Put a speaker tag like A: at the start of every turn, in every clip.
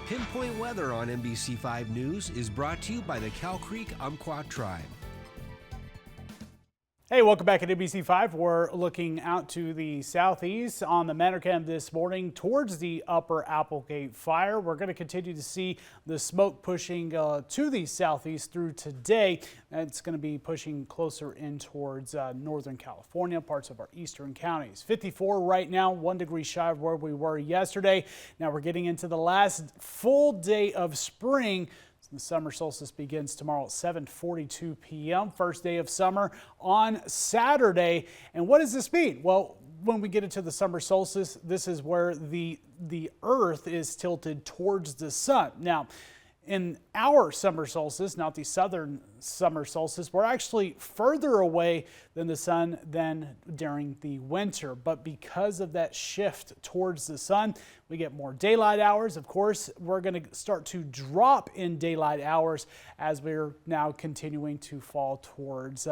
A: Pinpoint Weather on NBC5 News is brought to you by the Cow Creek Umpqua Tribe.
B: Hey, welcome back at NBC5. We're looking out to the southeast on the Manor-Cam this morning towards the upper Applegate fire. We're going to continue to see the smoke pushing to the southeast through today. It's going to be pushing closer in towards northern California, parts of our eastern counties. 54 right now, 1 degree shy of where we were yesterday. Now we're getting into the last full day of spring. The summer solstice begins tomorrow at 7:42 p.m. First day of summer on Saturday. And what does this mean? Well, when we get into the summer solstice, this is where the earth is tilted towards the sun. Now, in our summer solstice, not the southern summer solstice, we're actually further away than the sun than during the winter. But because of that shift towards the sun, we get more daylight hours. Of course, we're going to start to drop in daylight hours as we're now continuing to fall towards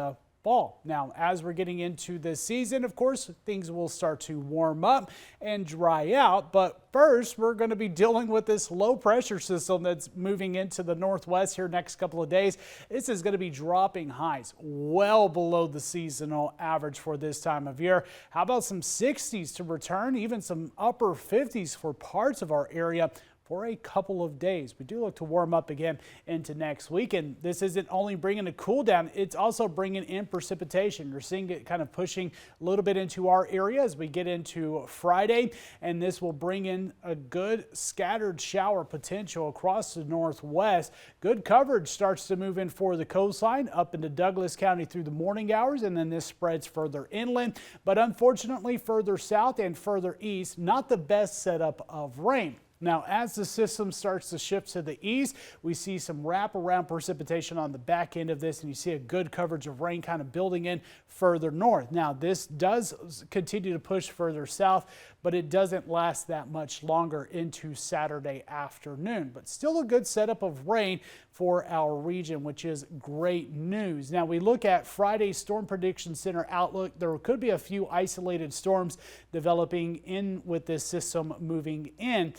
B: fall. Now, as we're getting into this season, of course, things will start to warm up and dry out. But first, we're going to be dealing with this low pressure system that's moving into the northwest here next couple of days. This is going to be dropping highs well below the seasonal average for this time of year. How about some 60s to return, even some upper 50s for parts of our area for a couple of days. We do look to warm up again into next week, and this isn't only bringing a cool down, it's also bringing in precipitation. You're seeing it kind of pushing a little bit into our area as we get into Friday, and this will bring in a good scattered shower potential across the northwest. Good coverage starts to move in for the coastline up into Douglas County through the morning hours, and then this spreads further inland, but unfortunately further south and further east, not the best setup of rain. Now, as the system starts to shift to the east, we see some wraparound precipitation on the back end of this, and you see a good coverage of rain kind of building in further north. Now, this does continue to push further south, but it doesn't last that much longer into Saturday afternoon. But still a good setup of rain for our region, which is great news. Now, we look at Friday's Storm Prediction Center outlook. There could be a few isolated storms developing in with this system moving in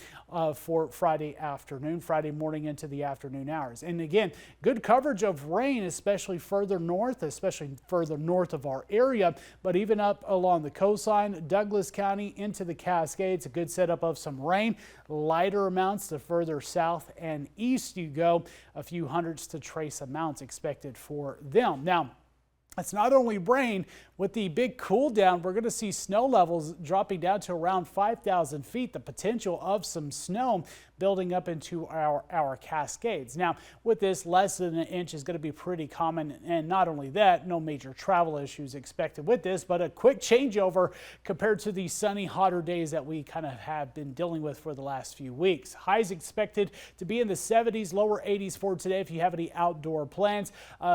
B: for Friday afternoon, Friday morning into the afternoon hours. And again, good coverage of rain, especially further north of our area, but even up along the coastline, Douglas County into the Cascades, a good setup of some rain. Lighter amounts the further south and east you go, a few hundreds to trace amounts expected for them. Now, it's not only rain. With the big cool down, we're going to see snow levels dropping down to around 5,000 feet. The potential of some snow building up into our Cascades. Now, with this, less than an inch is going to be pretty common. And not only that, no major travel issues expected with this, but a quick changeover compared to the sunny, hotter days that we kind of have been dealing with for the last few weeks. Highs expected to be in the 70s, lower 80s for today if you have any outdoor plans.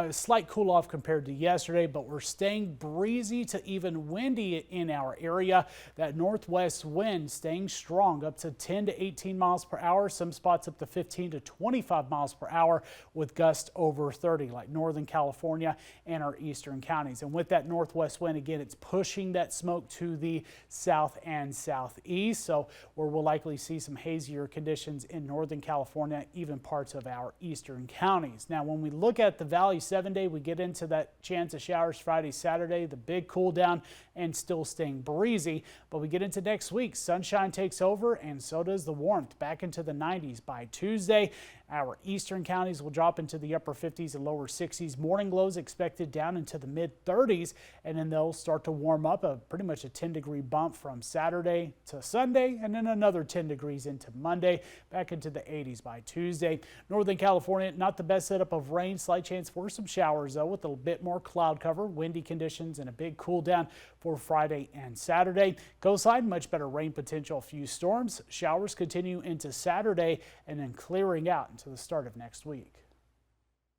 B: Slight cool off compared to yesterday, but we're staying breezy to even windy in our area. That northwest wind staying strong up to 10 to 18 miles per hour. Some spots up to 15 to 25 miles per hour with gusts over 30 like Northern California and our eastern counties. And with that northwest wind, again, it's pushing that smoke to the south and southeast. So where we'll likely see some hazier conditions in Northern California, even parts of our eastern counties. Now, when we look at the Valley 7-day, we get into that chance of showers Friday, Saturday, the big cool down and still staying breezy. But we get into next week, sunshine takes over and so does the warmth, back into the 90s by Tuesday. Our eastern counties will drop into the upper 50s and lower 60s. Morning lows expected down into the mid 30s, and then they'll start to warm up, pretty much a 10-degree bump from Saturday to Sunday, and then another 10 degrees into Monday, back into the 80s by Tuesday. Northern California, not the best setup of rain, slight chance for some showers though, with a bit more cloud cover, windy conditions, and a big cool down for Friday and Saturday. Coastline, much better rain potential, a few storms. Showers continue into Saturday and then clearing out until the start of next week.